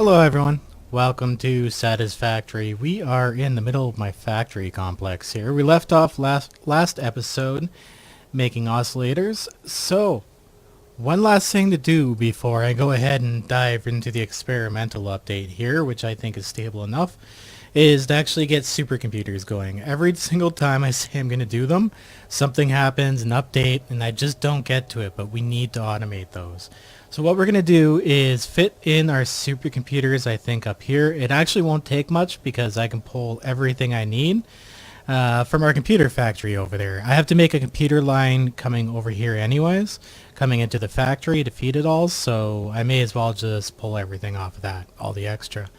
Hello everyone, welcome to Satisfactory. We are in the middle of my factory complex here. We left off last episode making oscillators. So, one last thing to do before I go ahead and dive into the experimental update here, which I think is stable enough, is to actually get supercomputers going. Every single time I say I'm going to do them, something happens, an update, and I just don't get to it, but we need to automate those. So what we're going to do is fit in our supercomputers, I think, up here. It actually won't take much because I can pull everything I need from our computer factory over there. I have to make a computer line coming over here anyways, coming into the factory to feed it all, so I may as well just pull everything off of that, all the extra.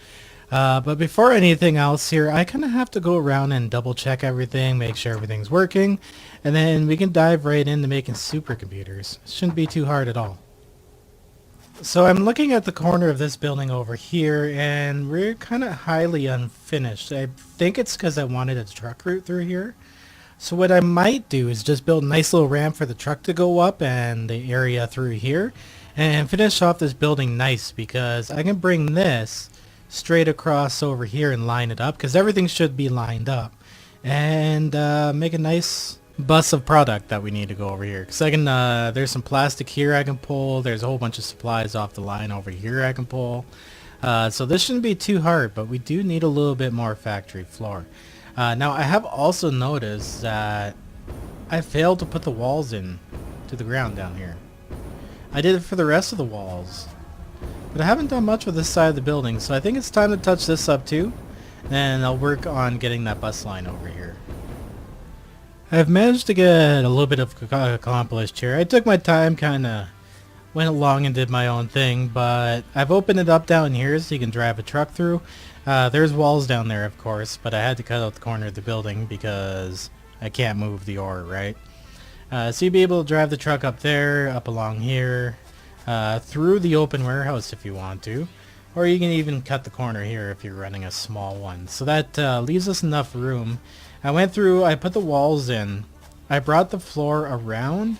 But before anything else here, I kind of have to go around and double check everything, make sure everything's working, and then we can dive right into making supercomputers. It shouldn't be too hard at all. So I'm looking at the corner of this building over here, and we're kind of highly unfinished. I think it's because I wanted a truck route through here. So what I might do is just build a nice little ramp for the truck to go up and the area through here, and finish off this building nice, because I can bring this straight across over here and line it up, because everything should be lined up, and make a nice bus of product that we need to go over here. Because I can there's some plastic here I can pull, there's a whole bunch of supplies off the line over here I can pull, so this shouldn't be too hard, but we do need a little bit more factory floor. Now I have also noticed that I failed to put the walls in to the ground down here. I did it for the rest of the walls, but I haven't done much with this side of the building, so I think it's time to touch this up too, and I'll work on getting that bus line over here. I've managed to get a little bit of accomplished here. I took my time, kinda went along and did my own thing, but I've opened it up down here so you can drive a truck through. There's walls down there, of course, but I had to cut out the corner of the building because I can't move the ore, right? So you'll be able to drive the truck up there, up along here, through the open warehouse if you want to, or you can even cut the corner here if you're running a small one. So that leaves us enough room. I went through, I put the walls in, I brought the floor around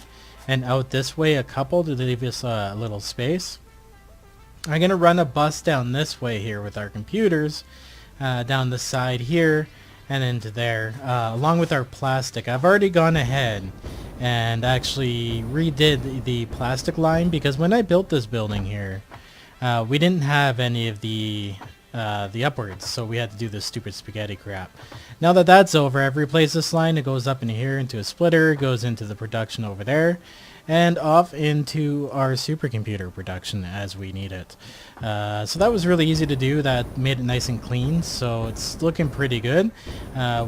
and out this way a couple to leave us a little space. I'm going to run a bus down this way here with our computers, down the side here and into there, along with our plastic. I've already gone ahead and actually redid the plastic line, because when I built this building here, we didn't have any of the upwards, so we had to do this stupid spaghetti crap. Now that that's over, I've replaced this line. It goes up in here into a splitter, goes into the production over there, and off into our supercomputer production as we need it. So that was really easy to do. That made it nice and clean, so it's looking pretty good.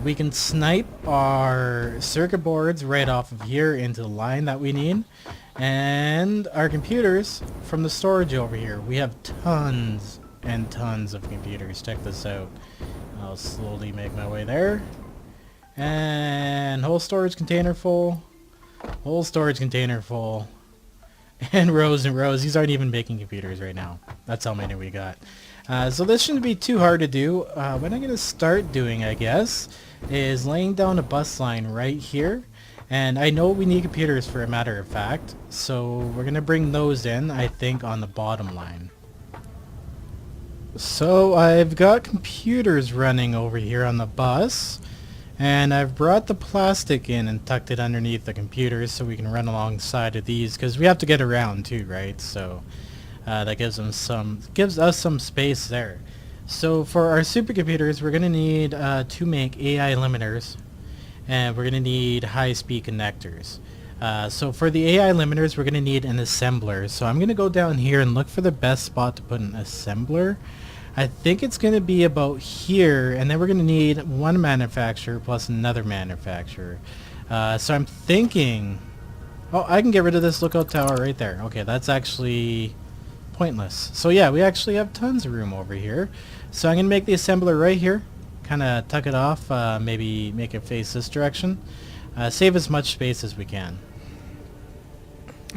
We can snipe our circuit boards right off of here into the line that we need, and our computers from the storage over here. We have tons and tons of computers. Check this out. I'll slowly make my way there, and whole storage container full, whole storage container full, and rows and rows. These aren't even making computers right now. That's how many we got. So this shouldn't be too hard to do. What I'm going to start doing, I guess, is laying down a bus line right here. And I know we need computers, for a matter of fact, so we're going to bring those in, I think, on the bottom line. So I've got computers running over here on the bus, and I've brought the plastic in and tucked it underneath the computers so we can run alongside of these, because we have to get around too, right? So that gives us some space there. So for our supercomputers, we're going to need to make AI limiters, and we're going to need high-speed connectors. So for the AI limiters, we're going to need an assembler. So I'm going to go down here and look for the best spot to put an assembler. I think it's going to be about here, and then we're going to need one manufacturer plus another manufacturer. So I'm thinking, oh, I can get rid of this lookout tower right there. Okay, that's actually pointless. So yeah, we actually have tons of room over here. So I'm going to make the assembler right here, kind of tuck it off, maybe make it face this direction. Save as much space as we can.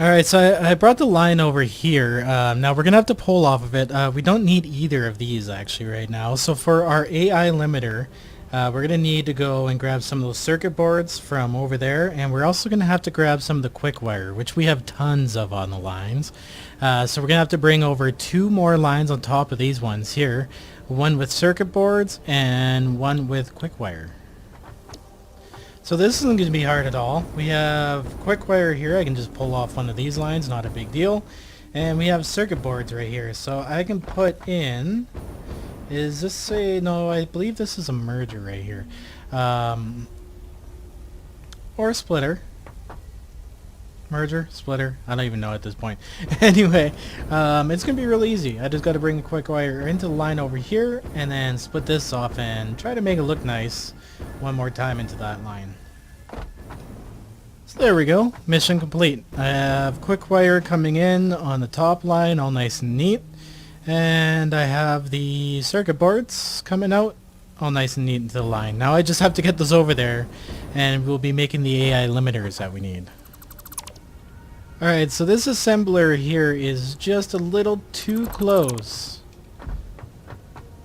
Alright, so I brought the line over here. Now we're going to have to pull off of it. We don't need either of these actually right now. So for our AI limiter, We're going to need to go and grab some of those circuit boards from over there, and we're also going to have to grab some of the quick wire, which we have tons of on the lines. So we're going to have to bring over 2 more lines on top of these ones here, one with circuit boards and one with quick wire. So this isn't going to be hard at all. We have quick wire here. I can just pull off one of these lines, not a big deal. And we have circuit boards right here. So I can put in, is this a, no, I believe this is a merger right here. Or a splitter. Merger, splitter, I don't even know at this point. Anyway, it's going to be real easy. I just got to bring the quick wire into the line over here and then split this off and try to make it look nice one more time into that line. So there we go, mission complete. I have quick wire coming in on the top line, all nice and neat. And I have the circuit boards coming out, all nice and neat into the line. Now I just have to get those over there and we'll be making the AI limiters that we need. Alright, so this assembler here is just a little too close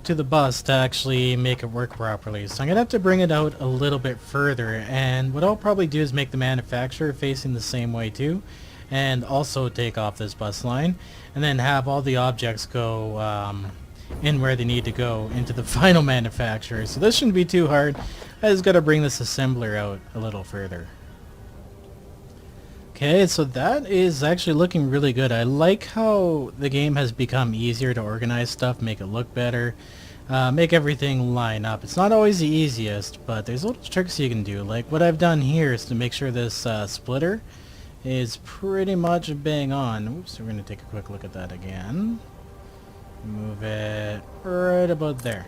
to the bus to actually make it work properly. So I'm going to have to bring it out a little bit further, and what I'll probably do is make the manufacturer facing the same way too, and also take off this bus line, and then have all the objects go in where they need to go into the final manufacturer. So this shouldn't be too hard. I just got to bring this assembler out a little further. Okay, so that is actually looking really good. I like how the game has become easier to organize stuff, make it look better, make everything line up. It's not always the easiest, but there's little tricks you can do. Like what I've done here is to make sure this splitter is pretty much bang on. Oops, we're going to take a quick look at that again. Move it right about there.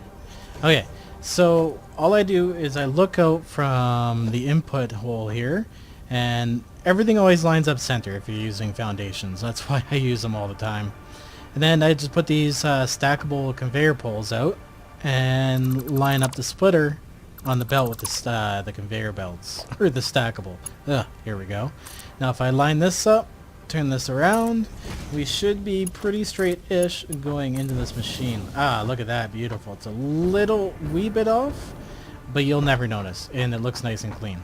Okay, so all I do is I look out from the input hole here, and everything always lines up center if you're using foundations. That's why I use them all the time. And then I just put these stackable conveyor poles out and line up the splitter on the belt with the conveyor belts, or the stackable. Here we go. Now if I line this up, turn this around, we should be pretty straight-ish going into this machine. Look at that, beautiful. It's a little wee bit off, but you'll never notice, and it looks nice and clean.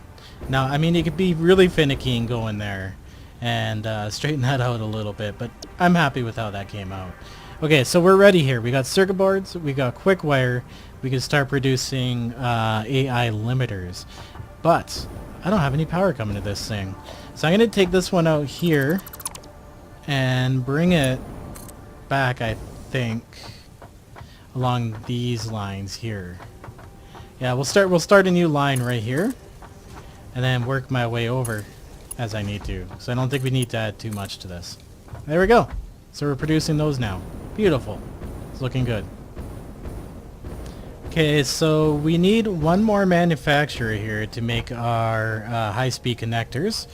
Now, I mean, you could be really finicky and go in there and straighten that out a little bit, but I'm happy with how that came out. Okay, so we're ready here. We got circuit boards, we got quick wire, we can start producing AI limiters. But I don't have any power coming to this thing. So I'm going to take this one out here and bring it back, I think, along these lines here. Yeah, we'll start a new line right here, and then work my way over as I need to. So I don't think we need to add too much to this. There we go. So we're producing those now. Beautiful. It's looking good. Okay, so we need one more manufacturer here to make our high-speed connectors.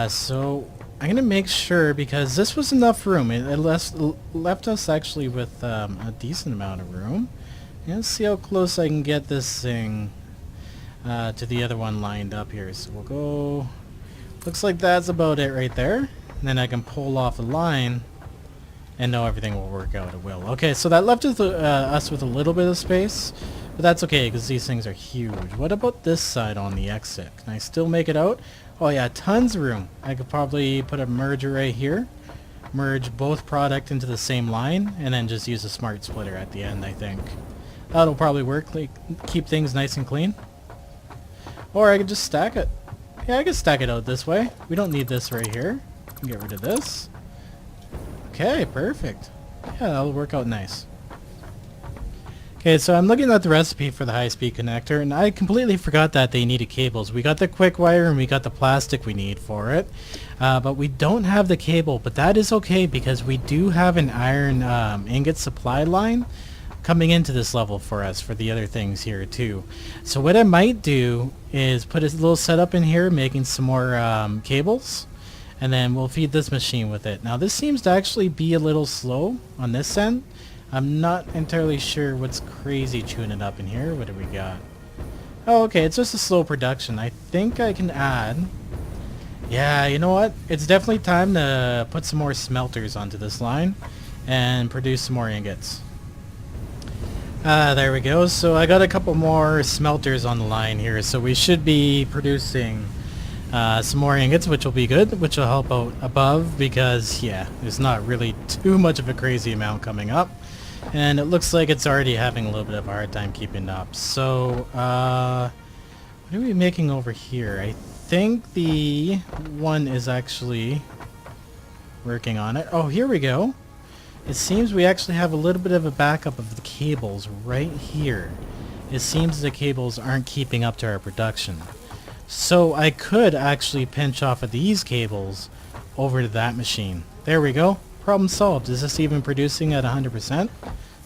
So I'm going to make sure, because this was enough room. It left us actually with a decent amount of room. Let's see how close I can get this thing to the other one lined up here. So we'll go, looks like that's about it right there. And then I can pull off a line and know everything will work out. It will. Okay, so that left us with a little bit of space, but that's okay because these things are huge. What about this side on the exit? Can I still make it out? Oh yeah, tons of room. I could probably put a merger right here, merge both product into the same line, and then just use a smart splitter at the end, I think. That'll probably work, like, keep things nice and clean. Or I could just stack it. Yeah, I could stack it out this way. We don't need this right here. Get rid of this. Okay, perfect. Yeah, that'll work out nice. Okay, so I'm looking at the recipe for the high-speed connector, and I completely forgot that they needed cables. We got the quick wire and we got the plastic we need for it, but we don't have the cable. But that is okay because we do have an iron ingot supply line coming into this level for us for the other things here too. So what I might do is put a little setup in here, making some more cables, and then we'll feed this machine with it. Now this seems to actually be a little slow on this end. I'm not entirely sure what's crazy tuning up in here. What do we got? Oh, okay, it's just a slow production. I think I can add... Yeah, you know what? It's definitely time to put some more smelters onto this line and produce some more ingots. There we go. So I got a couple more smelters on the line here, so we should be producing some more ingots, which will be good, which will help out above because, yeah, there's not really too much of a crazy amount coming up. And it looks like it's already having a little bit of a hard time keeping up. So, what are we making over here? I think the one is actually working on it. Oh, here we go. It seems we actually have a little bit of a backup of the cables right here. It seems the cables aren't keeping up to our production. So I could actually pinch off of these cables over to that machine. There we go. Problem solved. Is this even producing at 100%?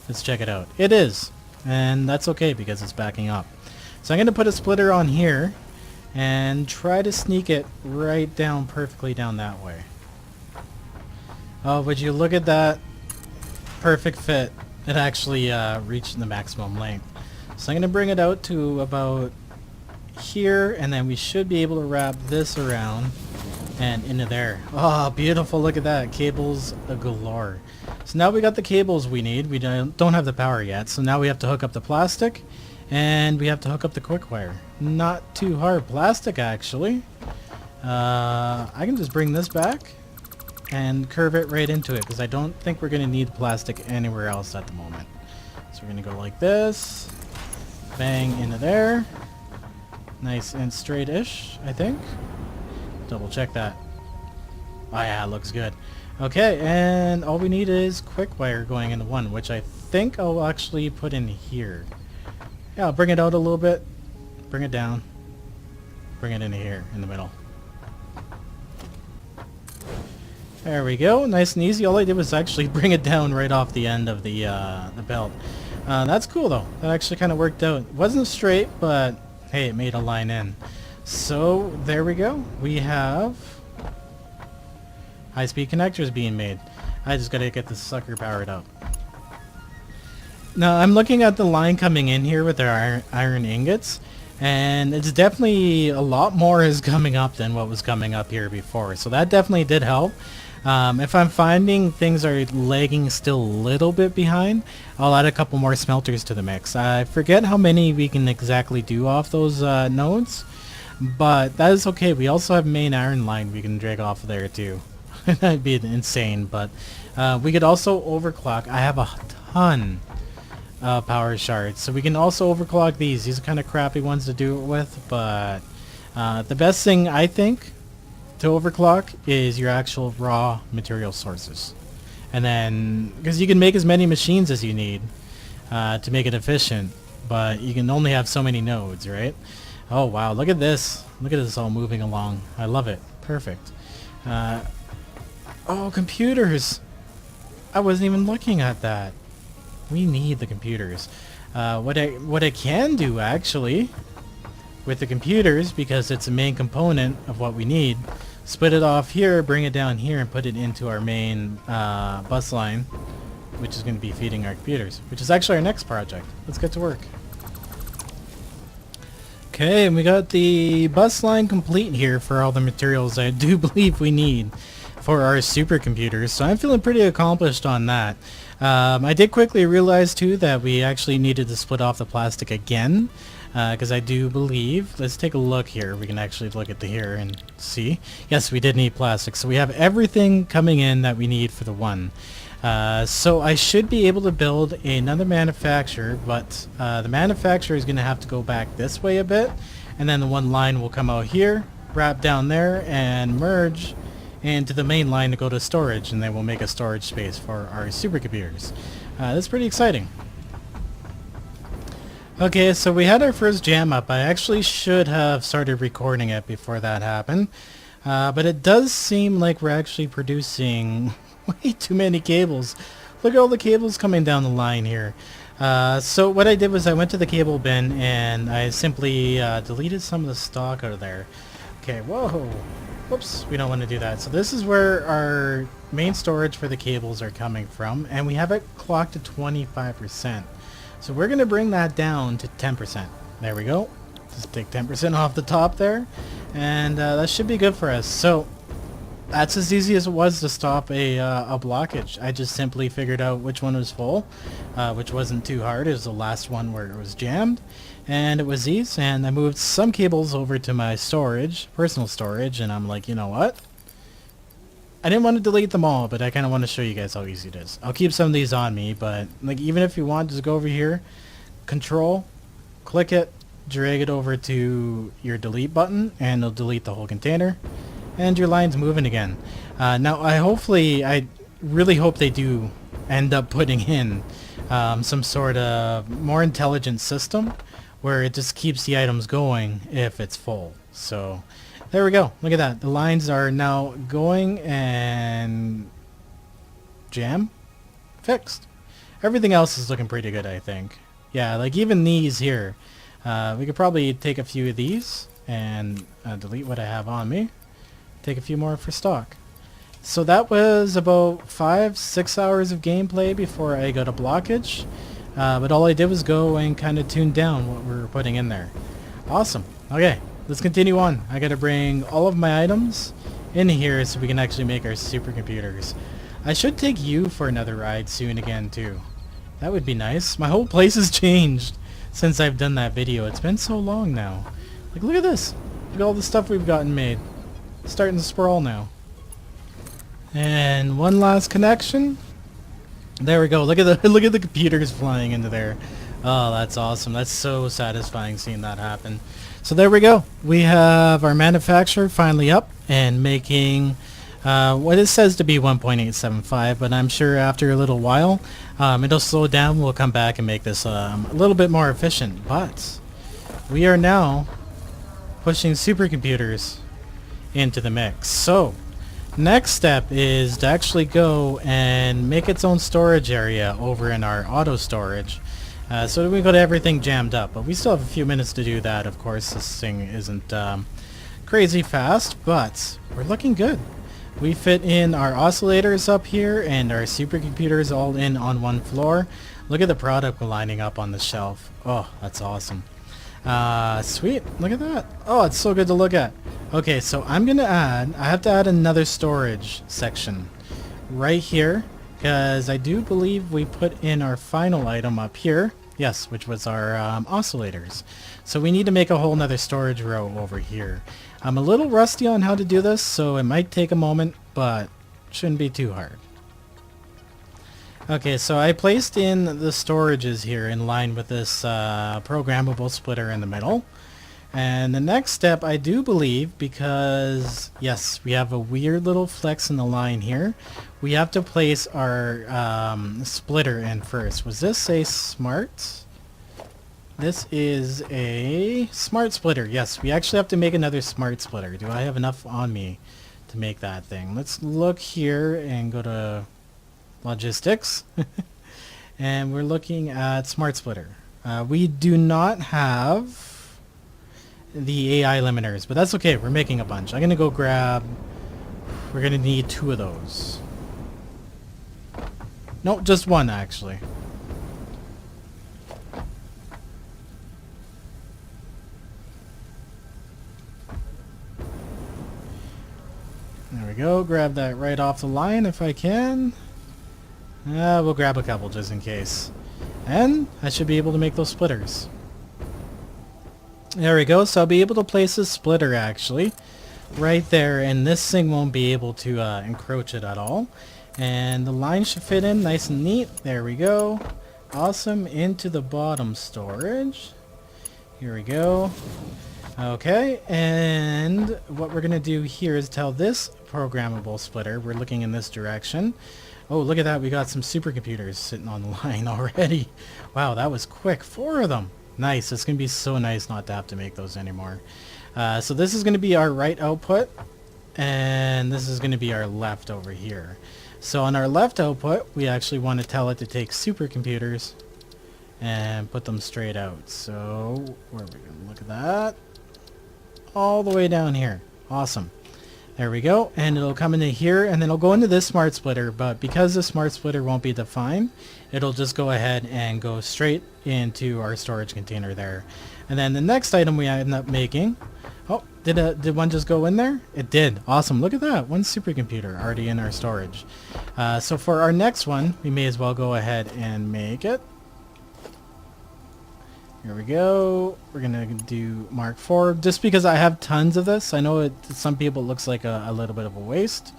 Let's check it out. It is. And that's okay because it's backing up. So I'm going to put a splitter on here and try to sneak it right down perfectly down that way. Oh, would you look at that? Perfect fit. It actually reached the maximum length. So I'm going to bring it out to about here, and then we should be able to wrap this around and into there. Oh, beautiful. Look at that. Cables galore. So now we got the cables we need. We don't have the power yet, so now we have to hook up the plastic and we have to hook up the quick wire. Not too hard. Plastic, actually. I can just bring this back and curve it right into it because I don't think we're going to need plastic anywhere else at the moment. So we're going to go like this. Bang into there. Nice and straight-ish, I think. Double check that. Oh yeah, it looks good. Okay, and all we need is quick wire going into one, which I think I'll actually put in here. Yeah, I'll bring it out a little bit. Bring it down. Bring it into here, in the middle. There we go, nice and easy. All I did was actually bring it down right off the end of the belt. That's cool though. That actually kind of worked out. It wasn't straight, but hey, it made a line in. So there we go. We have high-speed connectors being made. I just gotta get this sucker powered up. Now I'm looking at the line coming in here with our iron ingots, and it's definitely a lot more is coming up than what was coming up here before. So that definitely did help. If I'm finding things are lagging still a little bit behind, I'll add a couple more smelters to the mix. I forget how many we can exactly do off those nodes, but that is okay. We also have main iron line we can drag off of there too. That'd be insane, but we could also overclock. I have a ton of power shards, so we can also overclock these. These are kind of crappy ones to do it with, but the best thing I think to overclock is your actual raw material sources. And then, because you can make as many machines as you need to make it efficient, but you can only have so many nodes, right? Oh wow, look at this. Look at this all moving along. I love it. Perfect. Oh, computers! I wasn't even looking at that. We need the computers. What I can do actually with the computers, because it's a main component of what we need, split it off here, bring it down here, and put it into our main bus line, which is going to be feeding our computers, which is actually our next project. Let's get to work. Okay, and we got the bus line complete here for all the materials I do believe we need for our supercomputers, so I'm feeling pretty accomplished on that. I did quickly realize too that we actually needed to split off the plastic again, because I do believe, let's take a look here, we can actually look at the here and see. Yes, we did need plastic, so we have everything coming in that we need for the one. So I should be able to build another manufacturer, but the manufacturer is going to have to go back this way a bit, and then the one line will come out here, wrap down there, and merge into the main line to go to storage, and then we'll make a storage space for our supercomputers. That's pretty exciting. Okay, so we had our first jam up. I actually should have started recording it before that happened, but it does seem like we're actually producing way too many cables. Look at all the cables coming down the line here. So what I did was I went to the cable bin and I simply deleted some of the stock out of there. Okay, whoa. Whoops, we don't want to do that. So this is where our main storage for the cables are coming from, and we have it clocked to 25%. So we're going to bring that down to 10%. There we go. Just take 10% off the top there, and that should be good for us. So that's as easy as it was to stop a blockage. I just simply figured out which one was full, which wasn't too hard. It was the last one where it was jammed, and it was these, and I moved some cables over to my storage, personal storage, and I'm like, you know what? I didn't want to delete them all, but I kind of want to show you guys how easy it is. I'll keep some of these on me, but like even if you want, just go over here, Control, click it, drag it over to your delete button, and it'll delete the whole container. And your line's moving again. Now, I really hope they do end up putting in some sort of more intelligent system where it just keeps the items going if it's full. So, there we go. Look at that. The lines are now going and jam fixed. Everything else is looking pretty good, I think. Yeah, like even these here. We could probably take a few of these and delete what I have on me. Take a few more for stock. So that was about 5-6 hours of gameplay before I got a blockage. But all I did was go and kind of tune down what we were putting in there. Awesome. Okay, let's continue on. I gotta bring all of my items in here so we can actually make our supercomputers. I should take you for another ride soon again too. That would be nice. My whole place has changed since I've done that video. It's been so long now. Like, look at this. Look at all the stuff we've gotten made. Starting to sprawl now. And one last connection. There we go. Look at the computers flying into there. Oh, that's awesome. That's so satisfying seeing that happen. So there we go. We have our manufacturer finally up and making what it says to be 1.875, but I'm sure after a little while it'll slow down. We'll come back and make this a little bit more efficient. But we are now pushing supercomputers into the mix. So next step is to actually go and make its own storage area over in our auto storage, so that we got everything jammed up. But we still have a few minutes to do that. Of course, this thing isn't crazy fast, but we're looking good. We fit in our oscillators up here and our supercomputers all in on one floor. Look at the product lining up on the shelf. Oh, that's awesome. Sweet. Look at that. Oh, it's so good to look at. Okay, so I have to add another storage section right here, because I do believe we put in our final item up here. Yes, which was our oscillators. So we need to make a whole nother storage row over here. I'm a little rusty on how to do this, so it might take a moment, but shouldn't be too hard. Okay, so I placed in the storages here in line with this programmable splitter in the middle. And the next step, I do believe, because yes, we have a weird little flex in the line here, we have to place our splitter in first. Was this a smart? This is a smart splitter. Yes, we actually have to make another smart splitter. Do I have enough on me to make that thing? Let's look here and go to logistics. And we're looking at smart splitter. We do not have the AI limiters, but that's okay. We're making a bunch. I'm gonna go grab, we're gonna need 2 of those. No, just 1 actually. There we go. Grab that right off the line if I can. We'll grab a couple just in case. And I should be able to make those splitters. There we go. So I'll be able to place a splitter actually right there, and this thing won't be able to encroach it at all. And the line should fit in nice and neat. There we go. Awesome. Into the bottom storage. Here we go. Okay, and what we're going to do here is tell this programmable splitter, we're looking in this direction. Oh, look at that, we got some supercomputers sitting on the line already. Wow, that was quick. 4 of them. Nice, it's going to be so nice not to have to make those anymore. So this is going to be our right output, and this is going to be our left over here. So on our left output, we actually want to tell it to take supercomputers and put them straight out. So, where are we going to look at that? All the way down here. Awesome. There we go. And it'll come into here, and then it'll go into this smart splitter, but because the smart splitter won't be defined, it'll just go ahead and go straight into our storage container there. And then the next item we end up making, oh, Did one just go in there? It did. Awesome. Look at that. One supercomputer already in our storage. So for our next one, we may as well go ahead and make it. Here we go. We're gonna do Mark IV just because I have tons of this. I know it to some people it looks like a little bit of a waste,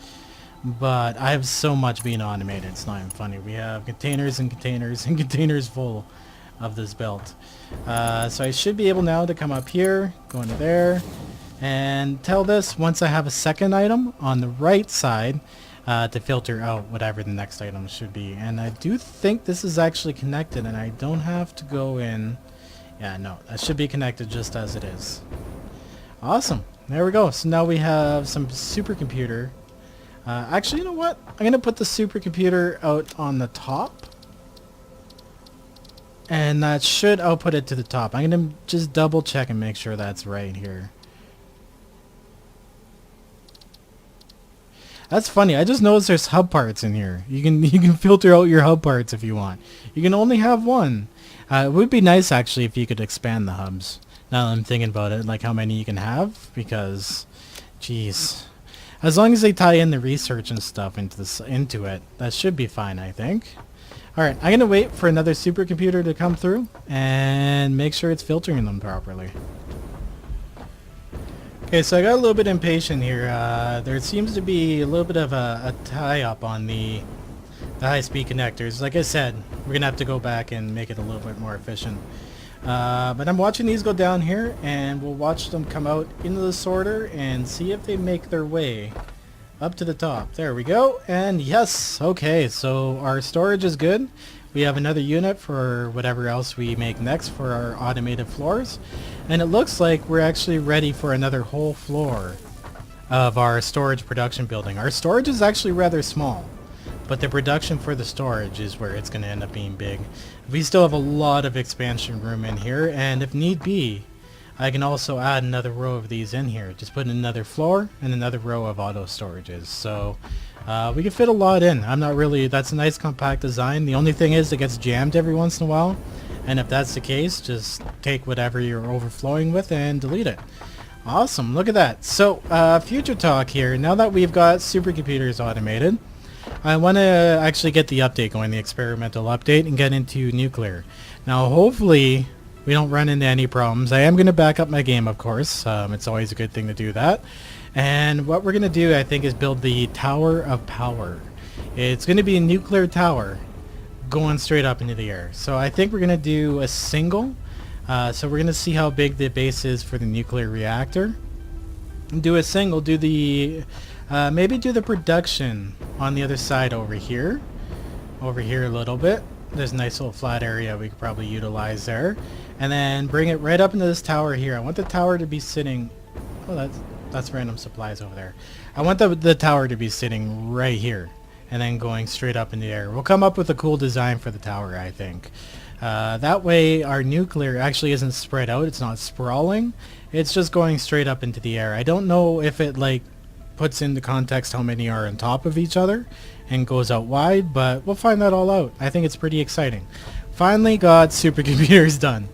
but I have so much being automated. It's not even funny. We have containers and containers and containers full of this build. So I should be able now to come up here, go into there, and tell this once I have a second item on the right side to filter out whatever the next item should be. And I do think this is actually connected and I don't have to go in. Yeah, no, that should be connected just as it is. Awesome. There we go. So now we have some supercomputer. Actually, you know what? I'm going to put the supercomputer out on the top. And that should output it to the top. I'm going to just double check and make sure that's right here. That's funny. I just noticed there's hub parts in here. You can filter out your hub parts if you want. You can only have one. It would be nice actually if you could expand the hubs. Now that I'm thinking about it, like how many you can have, because, geez, as long as they tie in the research and stuff into it, that should be fine, I think. All right, I'm gonna wait for another supercomputer to come through and make sure it's filtering them properly. Okay, so I got a little bit impatient here. There seems to be a little bit of a tie-up on the high-speed connectors. Like I said, we're gonna have to go back and make it a little bit more efficient. But I'm watching these go down here, and we'll watch them come out into the sorter and see if they make their way up to the top. There we go. And yes, okay, so our storage is good. We have another unit for whatever else we make next for our automated floors. And it looks like we're actually ready for another whole floor of our storage production building. Our storage is actually rather small, but the production for the storage is where it's going to end up being big. We still have a lot of expansion room in here, and if need be, I can also add another row of these in here. Just put in another floor and another row of auto storages. So we can fit a lot in. That's a nice compact design. The only thing is it gets jammed every once in a while. And if that's the case, just take whatever you're overflowing with and delete it. Awesome, look at that. So future talk here. Now that we've got supercomputers automated, I want to actually get the update going, the experimental update, and get into nuclear. Now hopefully we don't run into any problems. I am going to back up my game, of course. It's always a good thing to do that. And what we're going to do, I think, is build the Tower of Power. It's going to be a nuclear tower going straight up into the air. So I think we're going to do a single. So we're going to see how big the base is for the nuclear reactor. Do a single, maybe do the production on the other side over here a little bit. There's a nice little flat area we could probably utilize there. And then bring it right up into this tower here. I want the tower to be sitting... Oh, that's random supplies over there. I want the tower to be sitting right here. And then going straight up in the air. We'll come up with a cool design for the tower, I think. That way our nuclear actually isn't spread out. It's not sprawling. It's just going straight up into the air. I don't know if it like puts into context how many are on top of each other and goes out wide, but we'll find that all out. I think it's pretty exciting. Finally got supercomputers done.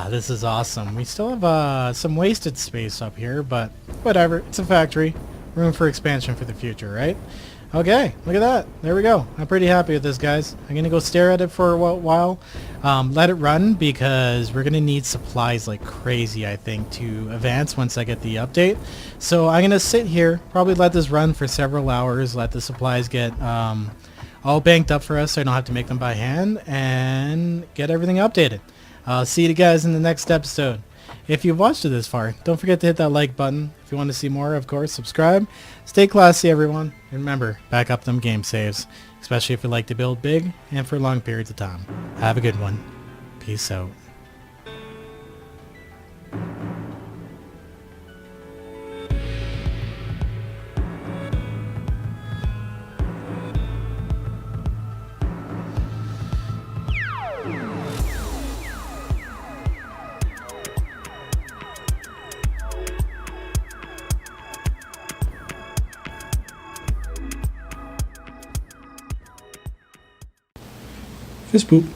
This is awesome. We still have some wasted space up here, but whatever. It's a factory. Room for expansion for the future, right? Okay, look at that. There we go. I'm pretty happy with this, guys. I'm going to go stare at it for a while. Let it run because we're going to need supplies like crazy, I think, to advance once I get the update. So I'm going to sit here, probably let this run for several hours, let the supplies get all banked up for us so I don't have to make them by hand, and get everything updated. I'll see you guys in the next episode. If you've watched it this far, don't forget to hit that like button. If you want to see more, of course, subscribe. Stay classy, everyone. And remember, back up them game saves, especially if you like to build big and for long periods of time. Have a good one. Peace out. Fist boop.